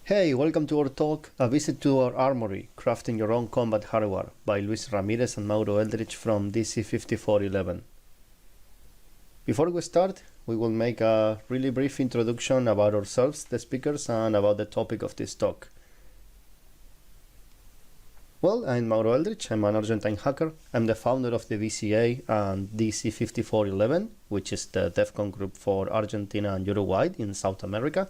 Hey, welcome to our talk, A Visit to Our Armory, Crafting Your Own Combat Hardware by Ramírez and Mauro Eldritch from DC 5411. Before we start, we will make a really brief introduction about ourselves, the speakers, and about the topic of this talk. Well, I'm Mauro Eldritch, I'm an Argentine hacker. I'm the founder of the VCA and DC 5411, which is the DEFCON group for Argentina and Uruguay in South America.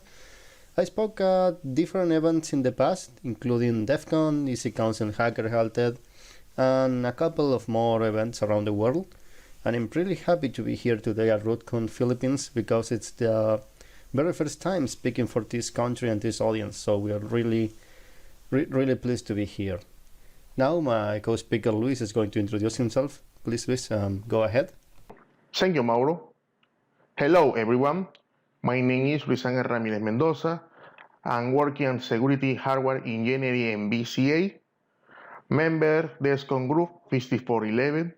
I spoke at different events in the past, including DEFCON, Easy Council Hacker Halted, and a couple of more events around the world. And I'm really happy to be here today at RootCon Philippines because it's the very first time speaking for this country and this audience. So we are really pleased to be here. Now my co-speaker Luis is going to introduce himself. Please, Luis, go ahead. Thank you, Mauro. Hello, everyone. My name is Ramírez Mendoza. I'm working on security hardware engineering in BCA, member DESCON Group 5411,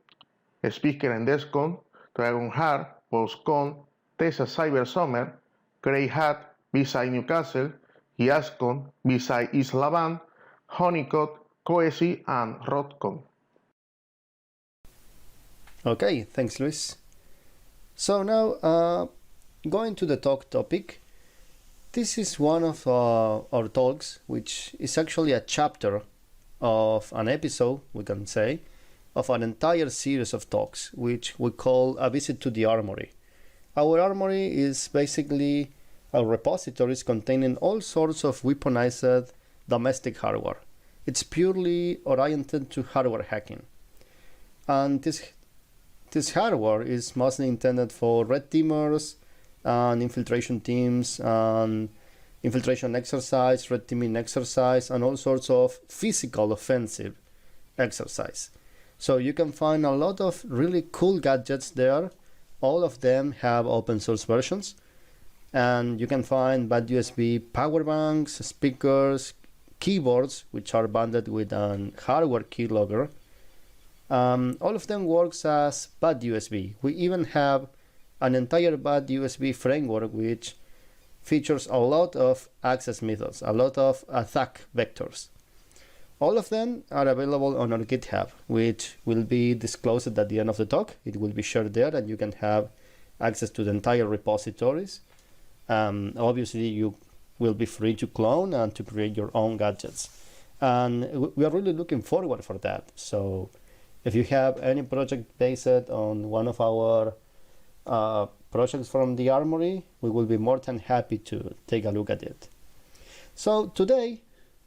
speaker in DESCON, Dragon Heart, PostCon, Texas Cyber Summer, Grey Hat, beside Newcastle, YASCON, beside Isla Band, Honeycott, Coesi, and RODCon. Okay, thanks, Luis. So now, going to the talk topic, this is one of our talks, which is actually a chapter of an episode, we can say, of an entire series of talks, which we call A Visit to the Armory. Our armory is basically our repositories containing all sorts of weaponized domestic hardware. It's purely oriented to hardware hacking. And this hardware is mostly intended for red teamers, and infiltration teams, and infiltration exercise, red teaming exercise, and all sorts of physical offensive exercise. So you can find a lot of really cool gadgets there. All of them have open source versions. And you can find BadUSB power banks, speakers, keyboards, which are bundled with an hardware keylogger. All of them works as BadUSB. We even have an entire BadUSB framework which features a lot of access methods, a lot of attack vectors. All of them are available on our GitHub, which will be disclosed at the end of the talk. It will be shared there and you can have access to the entire repositories. Obviously, you will be free to clone and to create your own gadgets. And we are really looking forward for that. So if you have any project based on one of our projects from the Armory, we will be more than happy to take a look at it. So today,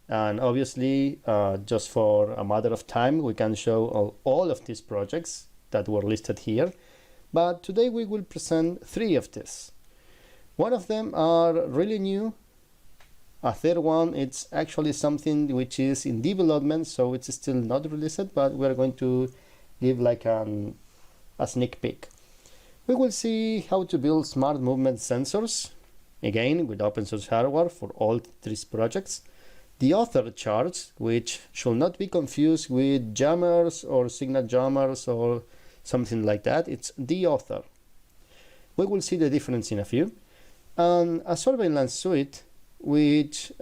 and obviously just for a matter of time, we can show all of these projects that were listed here, but today we will present 3 of these. One of them are really new. A third one, it's actually something which is in development, so it's still not released, but we're going to give like a sneak peek. We will see how to build smart movement sensors, again with open source hardware for all 3 projects. Deauther charts, which should not be confused with jammers or signal jammers or something like that. It's Deauther. We will see the difference in a few. And a surveillance suite, which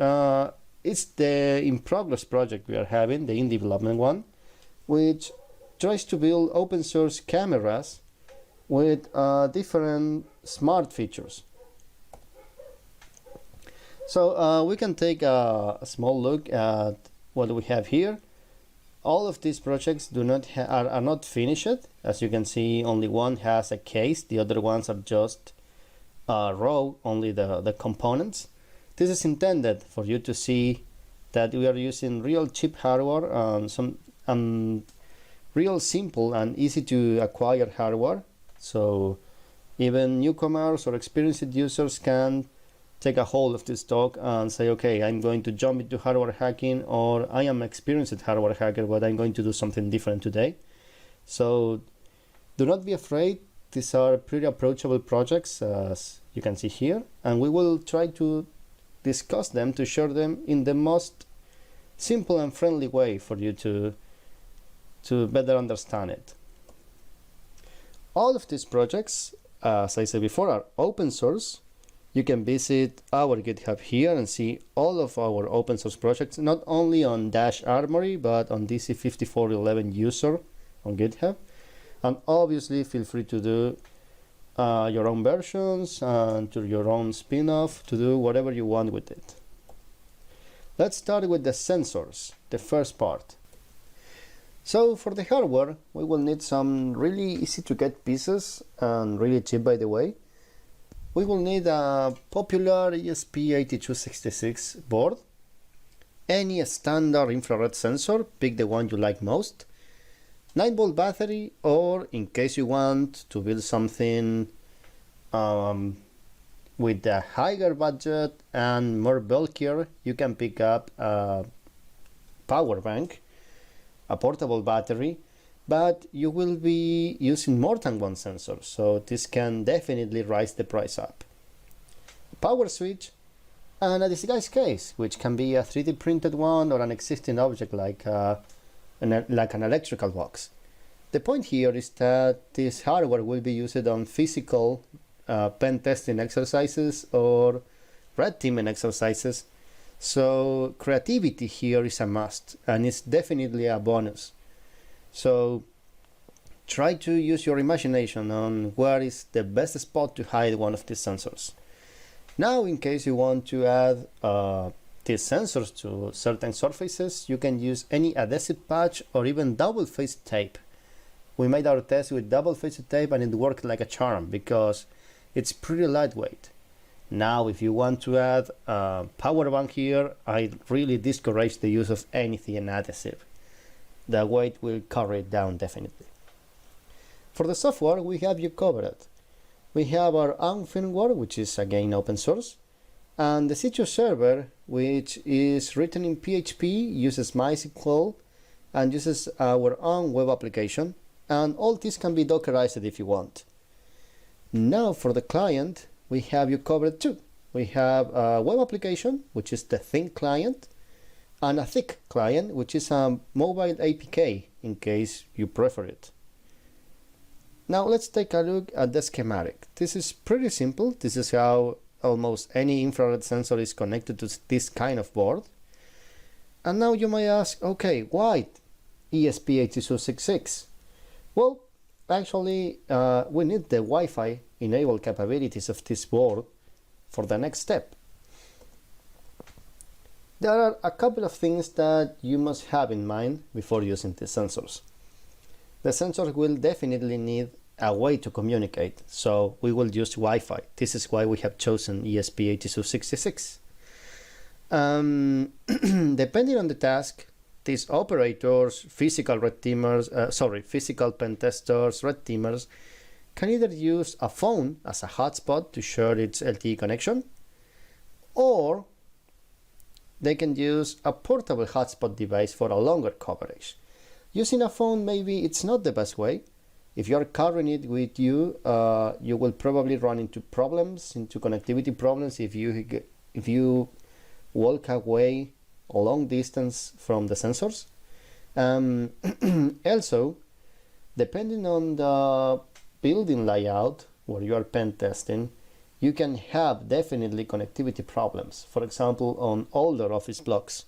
is the in progress project we are having, the in development one, which tries to build open source cameras with different smart features. So we can take a small look at what we have here. All of these projects are not finished. As you can see, only one has a case. The other ones are just raw, only the components. This is intended for you to see that we are using real cheap hardware and some real simple and easy to acquire hardware. So even newcomers or experienced users can take a hold of this talk and say, okay, I'm going to jump into hardware hacking, or I am experienced hardware hacker, but I'm going to do something different today. So do not be afraid. These are pretty approachable projects, as you can see here, and we will try to discuss them to share them in the most simple and friendly way for you to better understand it. All of these projects, as I said before, are open source. You can visit our GitHub here and see all of our open source projects, not only on -Armory, but on DC5411 user on GitHub. And obviously feel free to do your own versions and to your own spin-off, to do whatever you want with it. Let's start with the sensors, the first part. So for the hardware, we will need some really easy to get pieces and really cheap, by the way. We will need a popular ESP8266 board, any standard infrared sensor, pick the one you like most, 9-volt battery, or in case you want to build something with a higher budget and more bulkier, you can pick up a power bank, a portable battery, but you will be using more than one sensor, so this can definitely raise the price up. A power switch and a disguise case, which can be a 3D printed one or an existing object like an electrical box. The point here is that this hardware will be used on physical pen testing exercises or red teaming exercises, so creativity here is a must and it's definitely a bonus. So try to use your imagination on where is the best spot to hide one of these sensors. Now, in case you want to add these sensors to certain surfaces, you can use any adhesive patch or even double-faced tape. We made our test with double-faced tape and it worked like a charm because it's pretty lightweight. Now, if you want to add a power bank here, I really discourage the use of anything adhesive. The weight will carry it down definitely. For the software, we have you covered. We have our own firmware, which is again open source, and the C2 server, which is written in PHP, uses MySQL, and uses our own web application, and all this can be Dockerized if you want. Now for the client, we have you covered too. We have a web application, which is the thin client, and a thick client, which is a mobile APK, in case you prefer it. Now let's take a look at the schematic. This is pretty simple. This is how almost any infrared sensor is connected to this kind of board. And now you may ask, okay, why ESP8266? Well, actually, we need the Wi-Fi enabled capabilities of this board for the next step. There are a couple of things that you must have in mind before using these sensors. The sensors will definitely need a way to communicate, so we will use Wi-Fi. This is why we have chosen ESP8266. Depending on the task, these operators, physical pen testers, red teamers, can either use a phone as a hotspot to share its LTE connection, or they can use a portable hotspot device for a longer coverage. Using a phone, maybe it's not the best way. If you are carrying it with you, you will probably run into connectivity problems if you walk away a long distance from the sensors. Also, depending on the building layout where you are pen testing, you can have definitely connectivity problems, for example on older office blocks.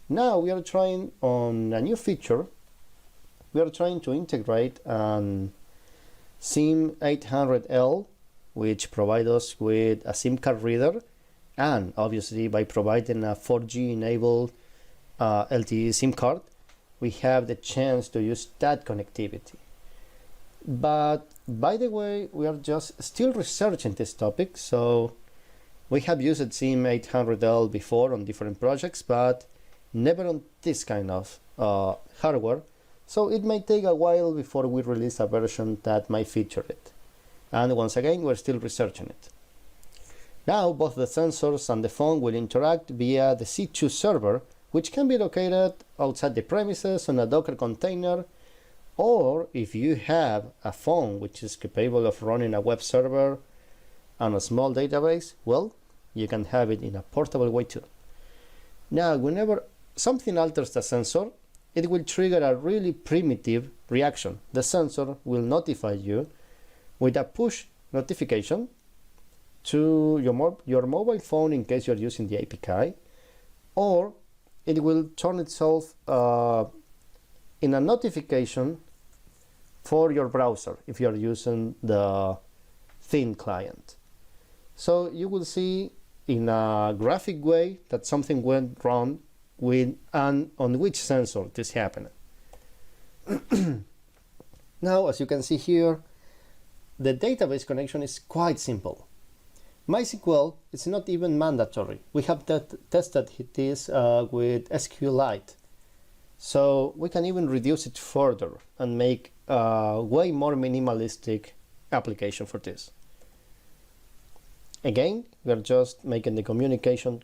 Now we are trying on a new feature. We are trying to integrate an SIM 800L, which provides us with a SIM card reader, and obviously by providing a 4G enabled LTE SIM card, we have the chance to use that connectivity. But by the way, we are just still researching this topic, so we have used SIM 800L before on different projects, but never on this kind of hardware, so it may take a while before we release a version that might feature it. And once again, we're still researching it. Now both the sensors and the phone will interact via the C2 server, which can be located outside the premises on a Docker container, or if you have a phone which is capable of running a web server and a small database, well, you can have it in a portable way too. Now, whenever something alters the sensor, it will trigger a really primitive reaction. The sensor will notify you with a push notification, to your mobile phone in case you're using the APK, or it will turn itself in a notification for your browser if you're using the thin client. So you will see in a graphic way that something went wrong with and on which sensor this happened. Now, as you can see here, the database connection is quite simple. MySQL is not even mandatory. We have tested this with SQLite. So we can even reduce it further and make a way more minimalistic application for this. Again, we are just making the communication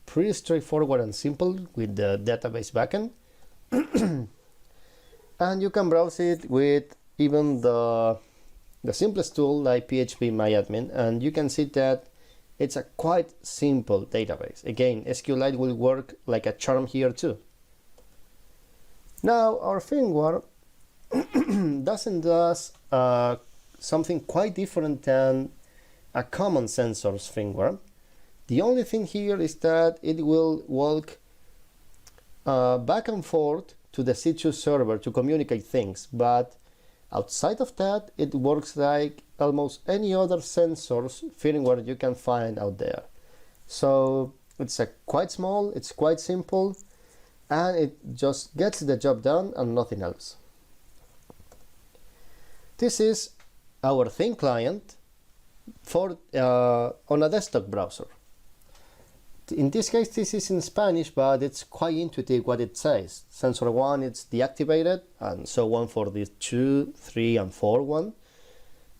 pretty straightforward and simple with the database backend. And you can browse it with even the simplest tool like PHP MyAdmin, and you can see that it's a quite simple database. Again, SQLite will work like a charm here too. Now, our firmware does something quite different than a common sensor's firmware. The only thing here is that it will walk back and forth to the C2 server to communicate things, but outside of that, it works like almost any other sensor's firmware you can find out there. So it's quite small, it's quite simple, and it just gets the job done and nothing else. This is our thin client for on a desktop browser. In this case, this is in Spanish, but it's quite intuitive what it says. Sensor 1 is deactivated, and so on for the 2, 3, and 4 one,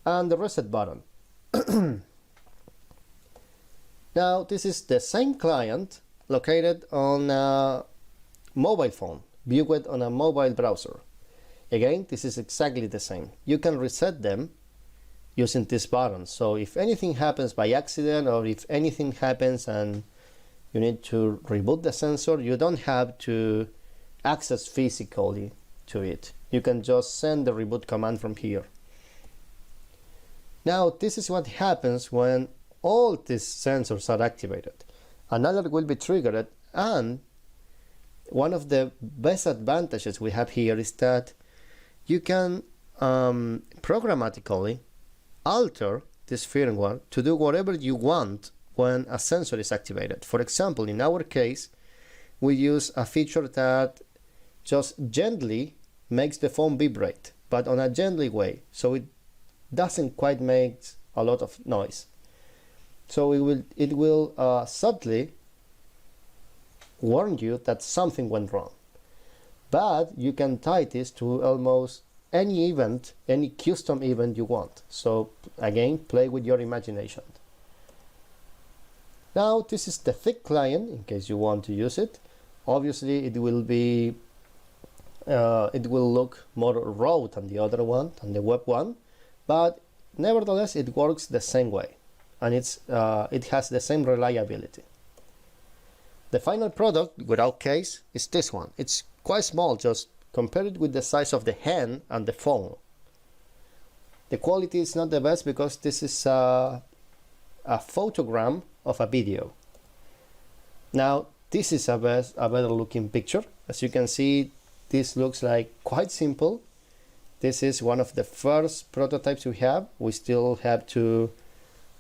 and the reset button. Now, this is the same client located on a mobile phone, viewed on a mobile browser. Again, this is exactly the same. You can reset them using this button. So if anything happens by accident, or if anything happens and you need to reboot the sensor, you don't have to access physically to it. You can just send the reboot command from here. Now, this is what happens when all these sensors are activated. An alert will be triggered, and one of the best advantages we have here is that you can programmatically alter this firmware to do whatever you want when a sensor is activated. For example, in our case, we use a feature that just gently makes the phone vibrate, but on a gently way, so it doesn't quite make a lot of noise. So it will subtly warn you that something went wrong. But you can tie this to almost any event, any custom event you want. So again, play with your imagination. Now, this is the thick client in case you want to use it. Obviously, it will look more raw than the other one, than the web one, but nevertheless, it works the same way, and it has the same reliability. The final product, without case, is this one. It's quite small, just compare it with the size of the hand and the phone. The quality is not the best because this is a photogram of a video. Now, this is a better looking picture. As you can see, this looks like quite simple. This is one of the first prototypes we have. We still have to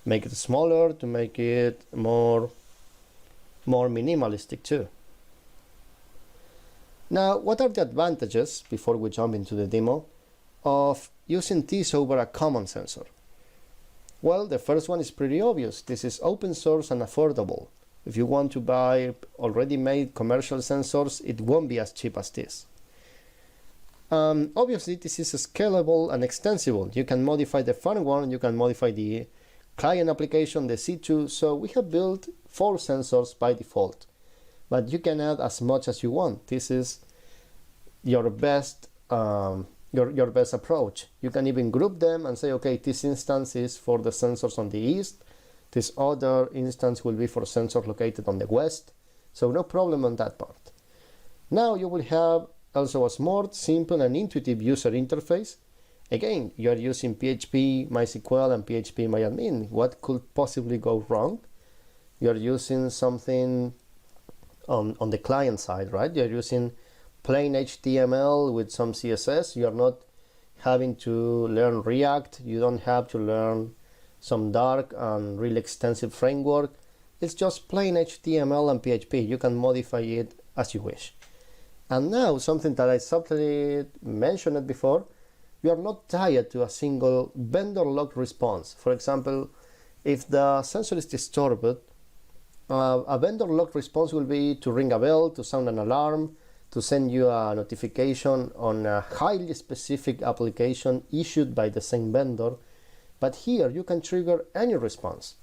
make it smaller to make it more minimalistic too. Now, what are the advantages, before we jump into the demo, of using this over a common sensor? Well, the first one is pretty obvious. This is open source and affordable. If you want to buy already made commercial sensors, it won't be as cheap as this. Obviously, this is scalable and extensible. You can modify the firmware, and you can modify the client application, the C2. So we have built 4 sensors by default, but you can add as much as you want. This is your best your best approach. You can even group them and say, okay, this instance is for the sensors on the east, this other instance will be for sensors located on the west, so no problem on that part. Now you will have also a smart, simple and intuitive user interface. Again, you are using PHP MySQL and PHP MyAdmin. What could possibly go wrong? You are using something on the client side, right? You're using plain HTML with some CSS. You're not having to learn React. You don't have to learn some dark and really extensive framework. It's just plain HTML and PHP. You can modify it as you wish. And now, something that I subtly mentioned before, you are not tied to a single vendor-locked response. For example, if the sensor is disturbed, a vendor-locked response will be to ring a bell, to sound an alarm, to send you a notification on a highly specific application issued by the same vendor. But here you can trigger any response.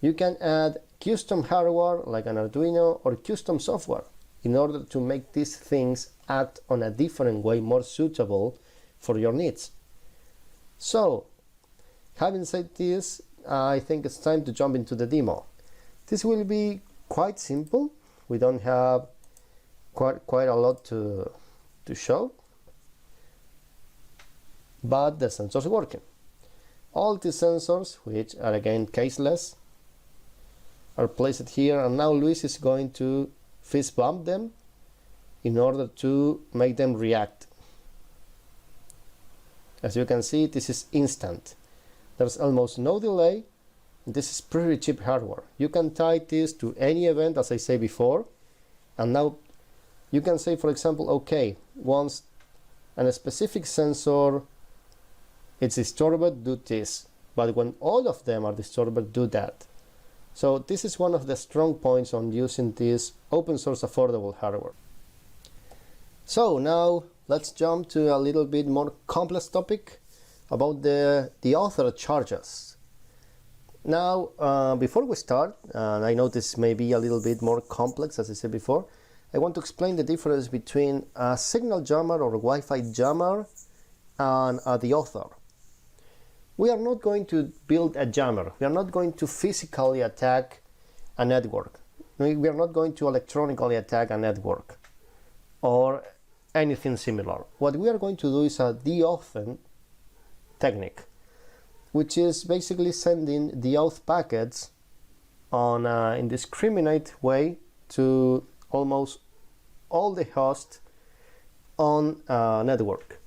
You can add custom hardware like an Arduino or custom software in order to make these things act on a different way, more suitable for your needs. So, having said this, I think it's time to jump into the demo. This will be quite simple. We don't have quite a lot to show, but the sensors are working. All these sensors, which are again caseless, are placed here, and now Luis is going to fist bump them in order to make them react. As you can see, this is instant. There's almost no delay. This is pretty cheap hardware. You can tie this to any event, as I said before, and now you can say, for example, okay, once a specific sensor is disturbed, do this, but when all of them are disturbed, do that. So this is one of the strong points on using this open source affordable hardware. So now let's jump to a little bit more complex topic about the Deauther charges. Now, before we start, I know this may be a little bit more complex, as I said before, I want to explain the difference between a signal jammer or a Wi-Fi jammer and a Deauther. We are not going to build a jammer. We are not going to physically attack a network. We are not going to electronically attack a network or anything similar. What we are going to do is a deauthing technique, which is basically sending deauth packets on an indiscriminate way to almost all the hosts on a network.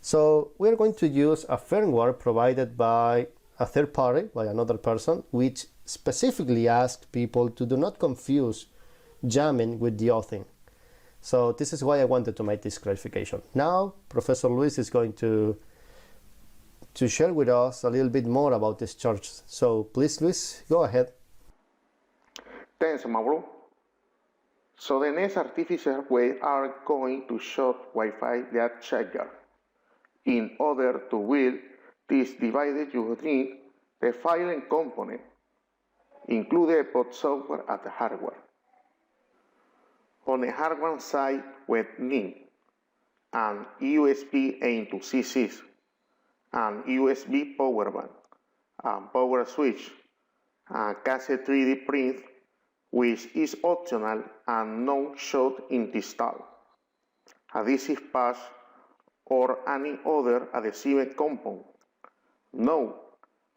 So we are going to use a firmware provided by a third party, by another person, which specifically asks people to do not confuse jamming with deauthing. So this is why I wanted to make this clarification. Now, Professor Luis is going to share with us a little bit more about this charge. So please, Luis, go ahead. Thanks, Mauro. So the next artificial way are going to show Wi-Fi that charger. In order to build this device, you need the filing component, including both software and hardware. On the hardware side, we need an USB into C6, an USB power bank, a power switch, a cassette 3D print, which is optional and not shown in the install, adhesive patch, or any other adhesive compound. Now,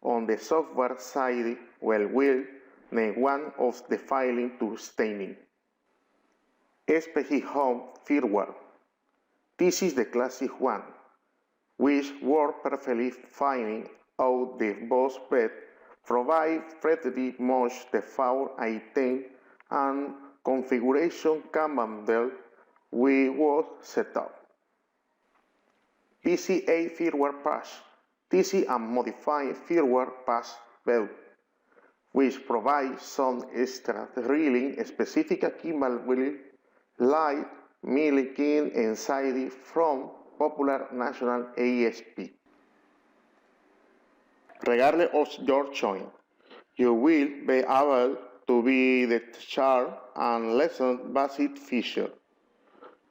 on the software side, we'll need one of the filing to staining. Specific home firmware. This is the classic one, which works perfectly fine out the boss bed, provide pretty much the file item and configuration command belt we was set up. PCA firmware patch. This is a modified firmware patch belt, which provides some extra really specific capability like milking inside from popular national ASP. Regardless of your choice, you will be able to be the chart and lesson basic feature.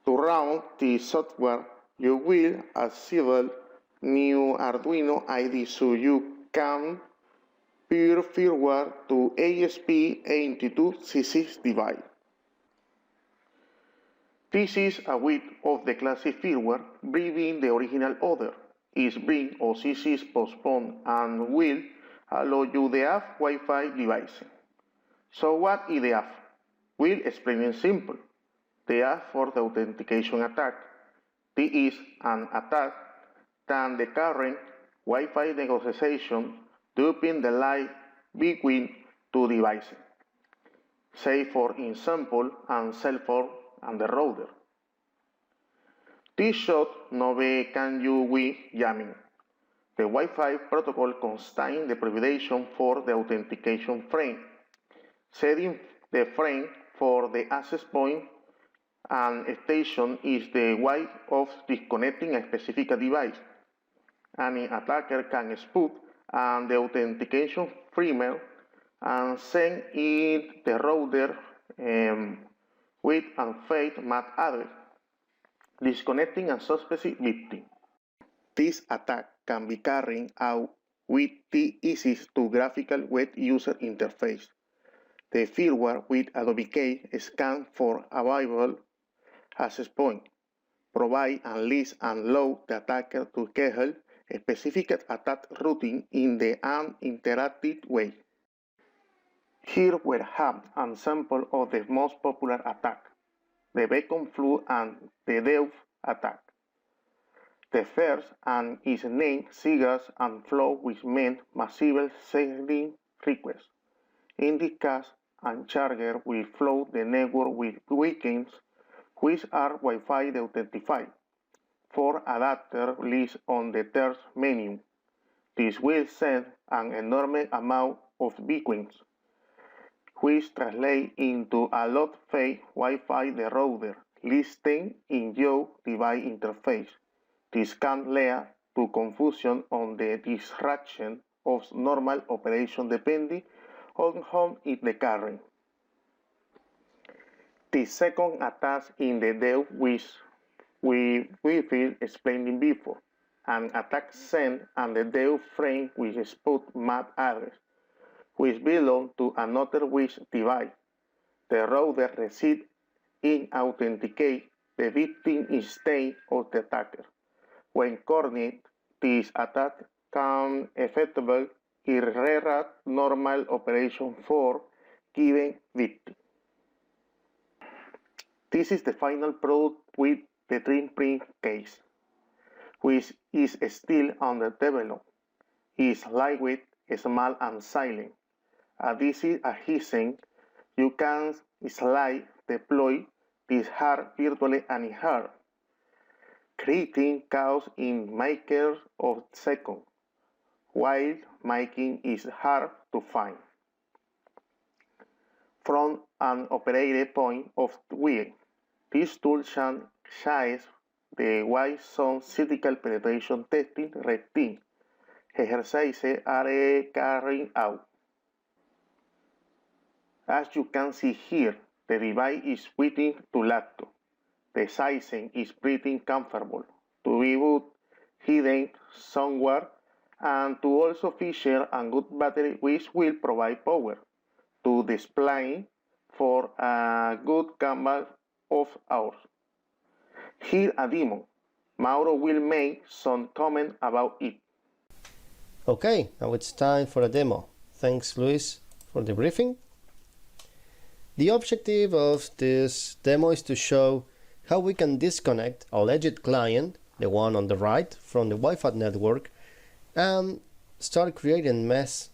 To run the software, you will assemble new Arduino ID so you can pair firmware to ASP82C6 device. This is a bit of the classic firmware, bringing the original order. is bring or ceases postpone and will allow you the app Wi-Fi device. So what is the app? We'll explain it simple. The app for the authentication attack. This is an attack that the current Wi-Fi negotiation duping the line between two devices, say for example and cell phone and the router. This should not be can you with jamming. The Wi-Fi protocol contains the prioritization for the authentication frame, setting the frame for the access point and station is the way of disconnecting a specific device. Any attacker can spook and the authentication firmware and send it the router with and fake MAC address, disconnecting a suspected victim. This attack can be carried out with the easiest to graphical web user interface. The firmware with Adobe Key scan for available access point, provide and list and load the attacker to schedule a specific attack routine in the uninteractive way. Here we have an example of the most popular attack, the bacon flu and the Deauther attack. The first and is named Seagulls and Flow which meant massive sending requests. In this case, a charger will flood the network with weekends which are Wi-Fi authentified. For adapter list on the third menu. This will send an enormous amount of beacons, which translate into a lot fake Wi-Fi the router listing in your device interface. This can lead to confusion on the disruption of normal operation depending on how is the current. The second attack in the Deauther which we will explaining before. An attack sent and the Deauther frame which spook MAC address, which belong to another which device. The router receives in authenticate the victim instead of the attacker. When coordinated, this attack can effectively interrupt normal operation for given victim. This is the final product with the dream print case, which is still under development. It is lightweight, small and silent. Adhesive, you can slide deploy this hard virtually anywhere, creating chaos in matters of seconds, while making is hard to find. From an operated point of view, this tool shines the way some critical penetration testing routine exercises are carried out. As you can see here, the device is fitting to laptop. The sizing is pretty comfortable to be boot hidden somewhere and to also feature a good battery which will provide power to display for a good number of hours. Here a demo. Mauro will make some comment about it. Okay, now it's time for a demo. Thanks, Luis, for the briefing. The objective of this demo is to show how we can disconnect a legit client, the one on the right, from the Wi-Fi network and start creating mess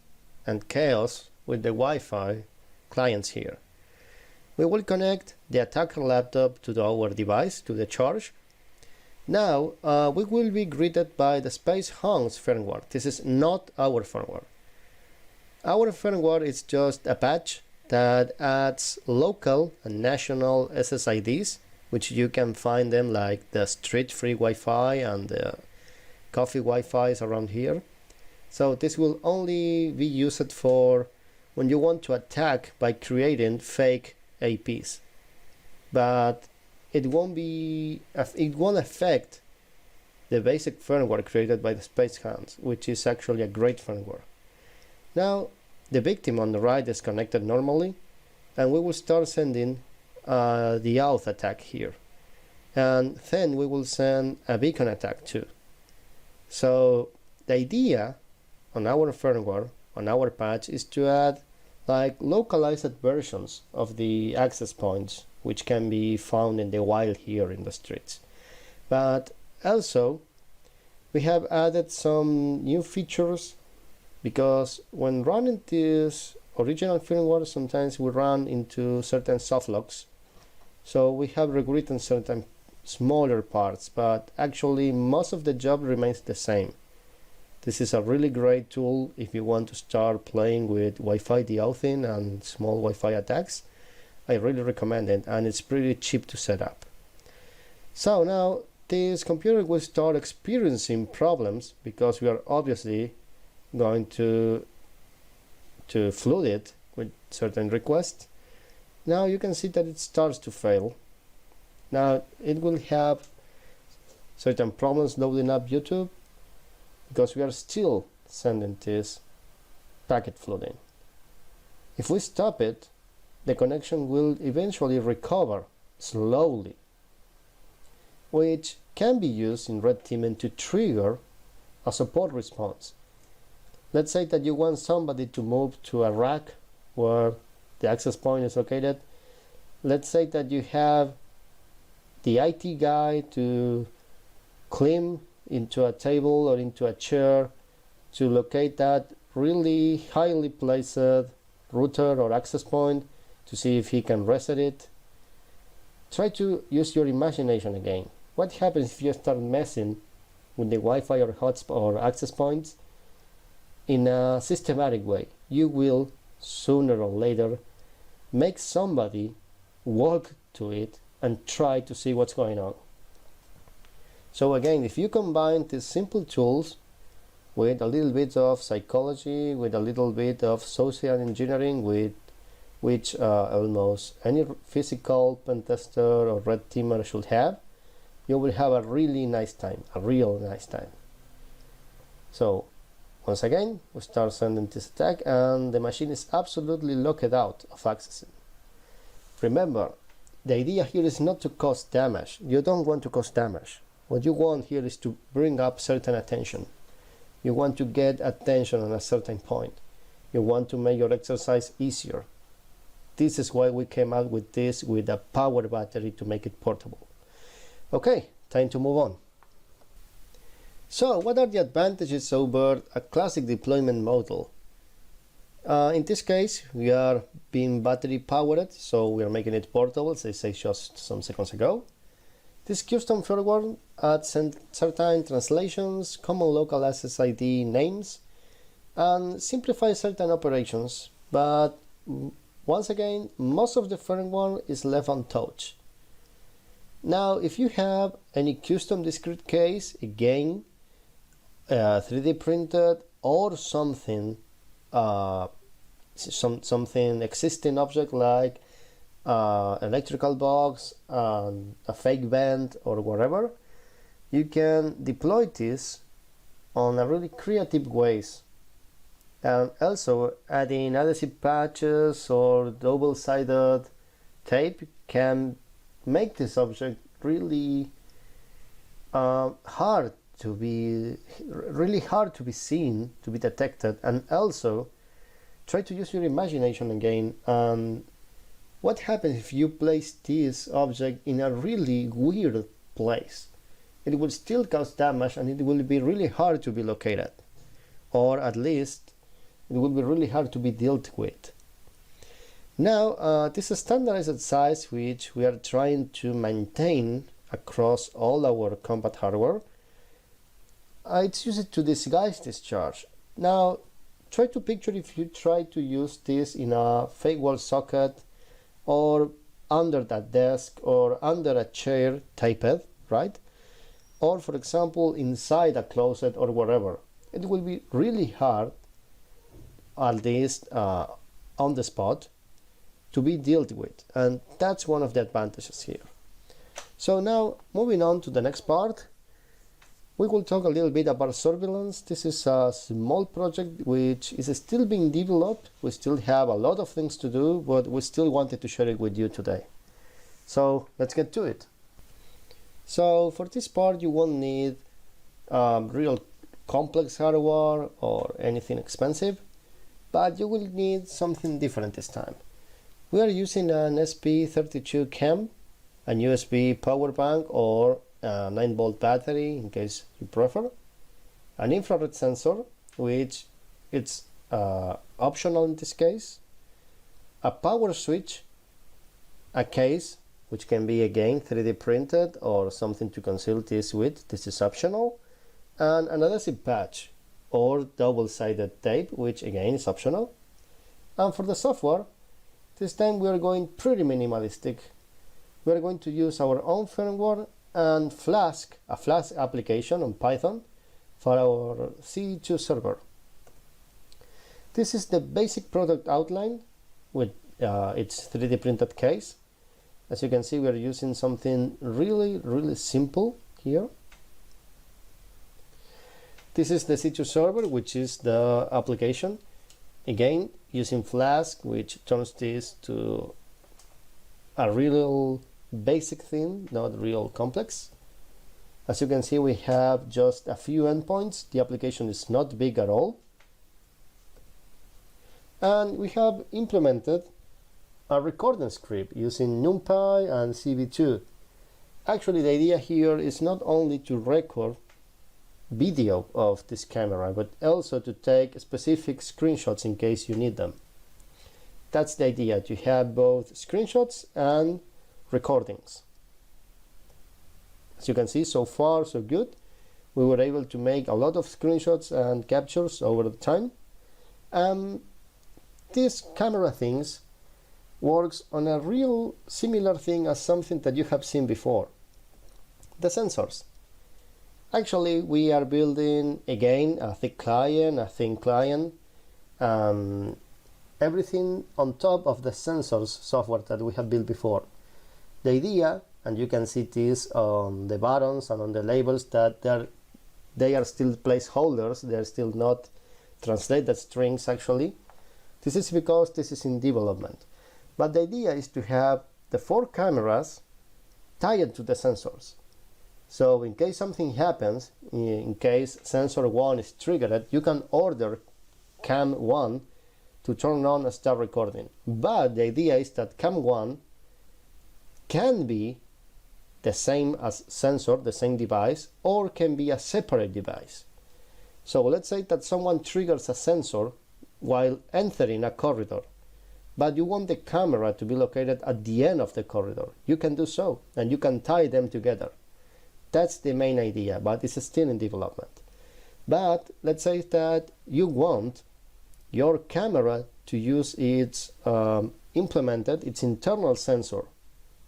and chaos with the Wi-Fi clients here. We will connect the attacker laptop to our device, to the charge. Now we will be greeted by the Space Hounds firmware. This is not our firmware. Our firmware is just a patch that adds local and national SSIDs, which you can find them like the street free Wi-Fi and the coffee Wi-Fi's around here. So this will only be used for when you want to attack by creating fake APs. But it won't affect the basic firmware created by the Space Hounds, which is actually a great firmware. Now the victim on the right is connected normally, and we will start sending the auth attack here, and then we will send a beacon attack too. So the idea on our firmware, on our patch, is to add like localized versions of the access points, which can be found in the wild here in the streets. But also we have added some new features, because when running this original firmware, sometimes we run into certain softlocks. So we have rewritten certain smaller parts, but actually most of the job remains the same. This is a really great tool if you want to start playing with Wi-Fi deauthing and small Wi-Fi attacks. I really recommend it, and it's pretty cheap to set up. So now this computer will start experiencing problems because we are obviously going to flood it with certain requests. Now you can see that it starts to fail. Now it will have certain problems loading up YouTube because we are still sending this packet flooding. If we stop it, the connection will eventually recover slowly, which can be used in red teaming to trigger a support response. Let's say that you want somebody to move to a rack where the access point is located. Let's say that you have the IT guy to climb into a table or into a chair to locate that really highly placed router or access point to see if he can reset it. Try to use your imagination again. What happens if you start messing with the Wi-Fi or hotspot or access points in a systematic way? You will sooner or later make somebody walk to it and try to see what's going on. So again, if you combine these simple tools with a little bit of psychology, with a little bit of social engineering, with which almost any physical pen tester or red teamer should have, you will have a really nice time, a real nice time. So once again, we start sending this attack and the machine is absolutely locked out of accessing. Remember, the idea here is not to cause damage. You don't want to cause damage. What you want here is to bring up certain attention. You want to get attention on a certain point. You want to make your exercise easier. This is why we came out with this, with a power battery to make it portable. Okay, time to move on. So what are the advantages over a classic deployment model? In this case, we are being battery powered, so we are making it portable, as I said just some seconds ago. This custom firmware adds certain translations, common local SSID names, and simplifies certain operations, but once again, most of the firmware is left untouched. Now, if you have any custom discrete case, again, 3D printed or something, something existing object like electrical box, a fake vent or whatever, you can deploy this on a really creative ways. And also adding adhesive patches or double-sided tape can make this object really hard to be seen, to be detected. And also try to use your imagination again. What happens if you place this object in a really weird place? It will still cause damage and it will be really hard to be located, or at least it will be really hard to be dealt with. Now, this is a standardized size which we are trying to maintain across all our combat hardware. It's used to disguise this charge. Now, try to picture if you try to use this in a fake wall socket or under that desk or under a chair typed, right? Or for example, inside a closet or wherever. It will be really hard, at least on the spot, to be dealt with, and that's one of the advantages here. So now, moving on to the next part, we will talk a little bit about surveillance. This is a small project which is still being developed. We still have a lot of things to do, but we still wanted to share it with you today. So let's get to it. So for this part, you won't need real complex hardware or anything expensive, but you will need something different this time. We are using an SP32 cam, a USB power bank or a 9-volt battery in case you prefer, an infrared sensor, which it's optional in this case, a power switch, a case, which can be again 3D printed or something to conceal this with, this is optional, and an adhesive patch or double-sided tape, which again is optional. And for the software, this time we are going pretty minimalistic. We are going to use our own firmware and Flask, a Flask application on Python for our C2 server. This is the basic product outline with its 3D printed case. As you can see, we are using something really simple here. This is the C2 server, which is the application. Again, using Flask, which turns this to a real basic thing, not real complex. As you can see, we have just a few endpoints. The application is not big at all. And we have implemented a recording script using NumPy and CV2. Actually, the idea here is not only to record video of this camera, but also to take specific screenshots in case you need them. That's the idea, to have both screenshots and recordings. As you can see, so far so good. We were able to make a lot of screenshots and captures over the time. This camera things works on a real similar thing as something that you have seen before. The sensors. Actually, we are building again a thick client, a thin client, everything on top of the sensors software that we have built before. The idea, and you can see this on the buttons and on the labels, that they are still placeholders, they are still not translated strings actually. This is because this is in development. But the idea is to have the 4 cameras tied to the sensors. So in case something happens, in case sensor 1 is triggered, you can order cam 1 to turn on and start recording. But the idea is that cam 1 can be the same as sensor, the same device, or can be a separate device. So let's say that someone triggers a sensor while entering a corridor, but you want the camera to be located at the end of the corridor. You can do so, and you can tie them together. That's the main idea, but it's still in development. But let's say that you want your camera to use its its internal sensor.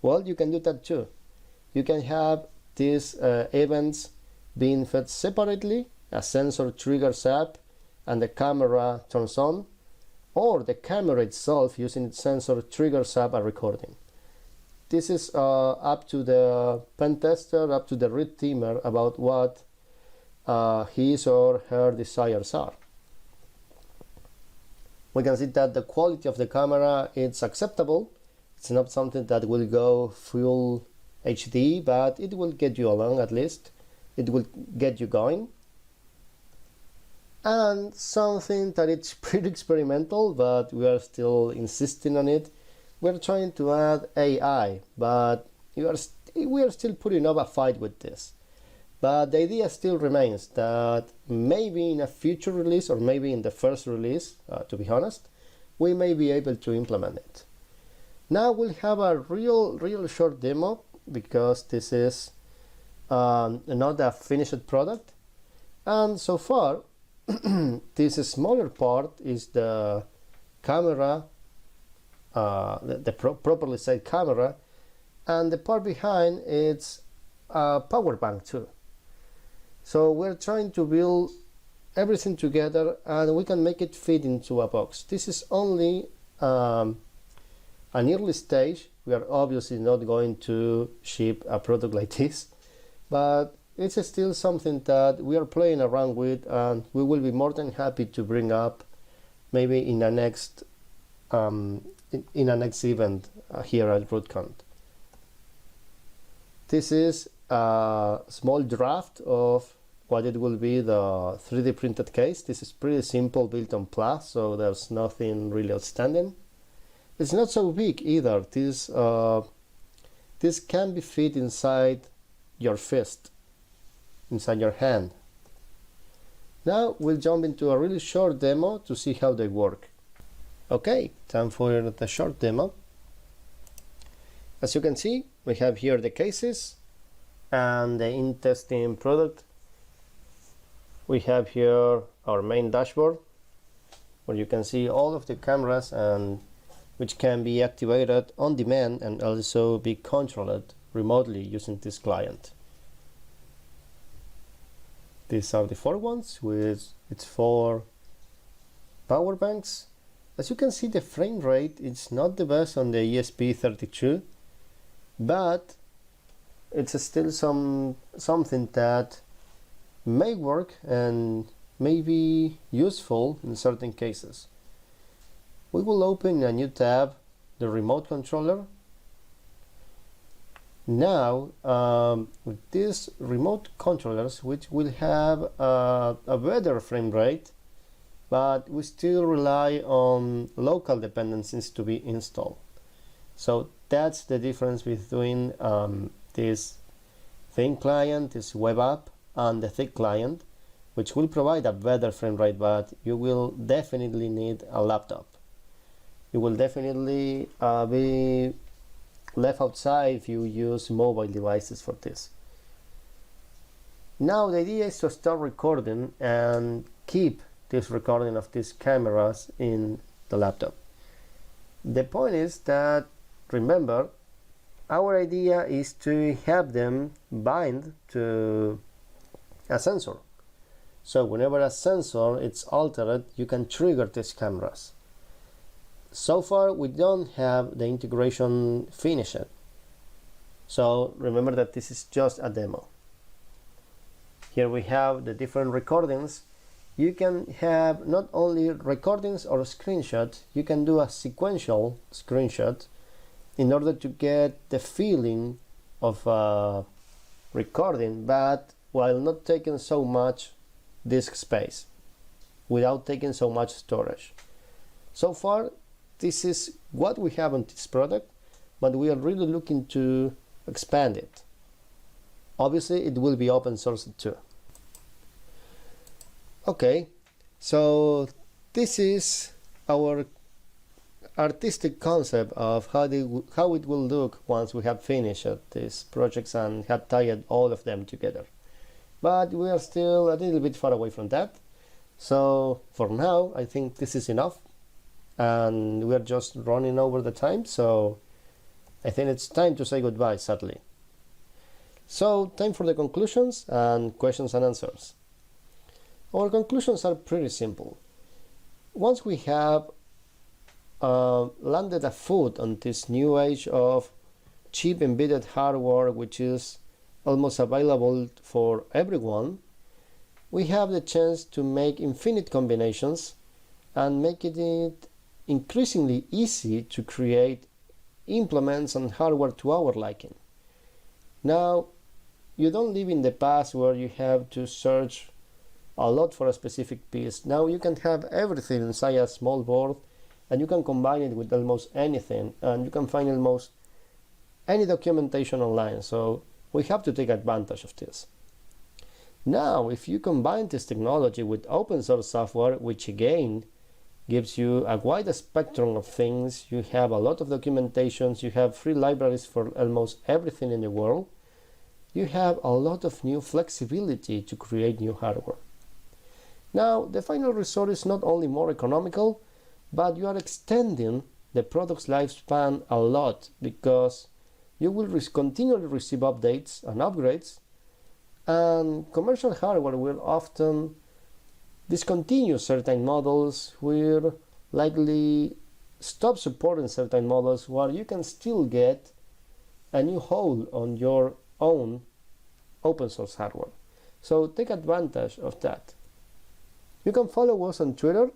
Well, you can do that too. You can have these events being fed separately. A sensor triggers up and the camera turns on, or the camera itself using its sensor triggers up a recording. This is up to the pen tester, up to the red teamer about what his or her desires are. We can see that the quality of the camera is acceptable. It's not something that will go full HD, but it will get you along at least. It will get you going. And something that it's pretty experimental, but we are still insisting on it. We're trying to add AI, but we are still putting up a fight with this. But the idea still remains that maybe in a future release, or maybe in the first release, to be honest, we may be able to implement it. Now we'll have a real short demo, because this is not a finished product. And so far, this smaller part is the camera, the properly set camera, and the part behind it's a power bank too. So we're trying to build everything together, and we can make it fit into a box. This is only an early stage. We are obviously not going to ship a product like this, but it's still something that we are playing around with, and we will be more than happy to bring up maybe in a next event here at RootCon. This is a small draft of what it will be the 3D printed case. This is pretty simple, built on Plus, so there's nothing really outstanding. It's not so big either. This can be fit inside your fist, inside your hand. Now we'll jump into a really short demo to see how they work. Okay, time for the short demo. As you can see, we have here the cases and the in-testing product. We have here our main dashboard, where you can see all of the cameras and which can be activated on demand and also be controlled remotely using this client. These are the 4 ones with its 4 power banks. As you can see, the frame rate is not the best on the ESP32, but it's still something that may work and may be useful in certain cases. We will open a new tab, the remote controller. Now, with these remote controllers, which will have a better frame rate, but we still rely on local dependencies to be installed. So that's the difference between this thin client, this web app, and the thick client, which will provide a better frame rate, but you will definitely need a laptop. You will definitely be left outside if you use mobile devices for this. Now the idea is to start recording and keep this recording of these cameras in the laptop. The point is that, remember, our idea is to have them bind to a sensor. So whenever a sensor is altered, you can trigger these cameras. So far, we don't have the integration finished. So remember that this is just a demo. Here we have the different recordings. You can have not only recordings or screenshots, you can do a sequential screenshot in order to get the feeling of a recording, but while not taking so much disk space, without taking so much storage. So far, this is what we have on this product, but we are really looking to expand it. Obviously, it will be open source too. Okay, so this is our artistic concept of how it will look once we have finished these projects and have tied all of them together. But we are still a little bit far away from that. So for now, I think this is enough. And we are just running over the time, so I think it's time to say goodbye, sadly. So, time for the conclusions and questions and answers. Our conclusions are pretty simple. Once we have landed a foot on this new age of cheap embedded hardware, which is almost available for everyone, we have the chance to make infinite combinations and make it increasingly easy to create implements and hardware to our liking. Now, you don't live in the past where you have to search a lot for a specific piece. Now you can have everything inside a small board, and you can combine it with almost anything, and you can find almost any documentation online. So we have to take advantage of this. Now, if you combine this technology with open source software, which again gives you a wide spectrum of things, you have a lot of documentations, you have free libraries for almost everything in the world, you have a lot of new flexibility to create new hardware. Now, the final result is not only more economical, but you are extending the product's lifespan a lot, because you will continually receive updates and upgrades, and commercial hardware will often discontinue certain models, will likely stop supporting certain models, while you can still get a new hold on your own open source hardware. So take advantage of that. You can follow us on Twitter.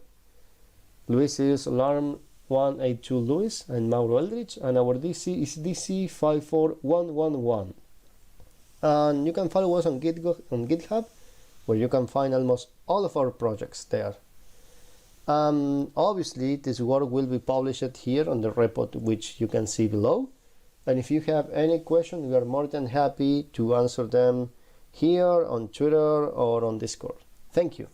Luis is Alarm182Luis and Mauro Eldritch, and our DC is DC54111. And you can follow us on GitHub. where you can find almost all of our projects there. Obviously, this work will be published here on the repo, which you can see below. And if you have any questions, we are more than happy to answer them here on Twitter or on Discord. Thank you.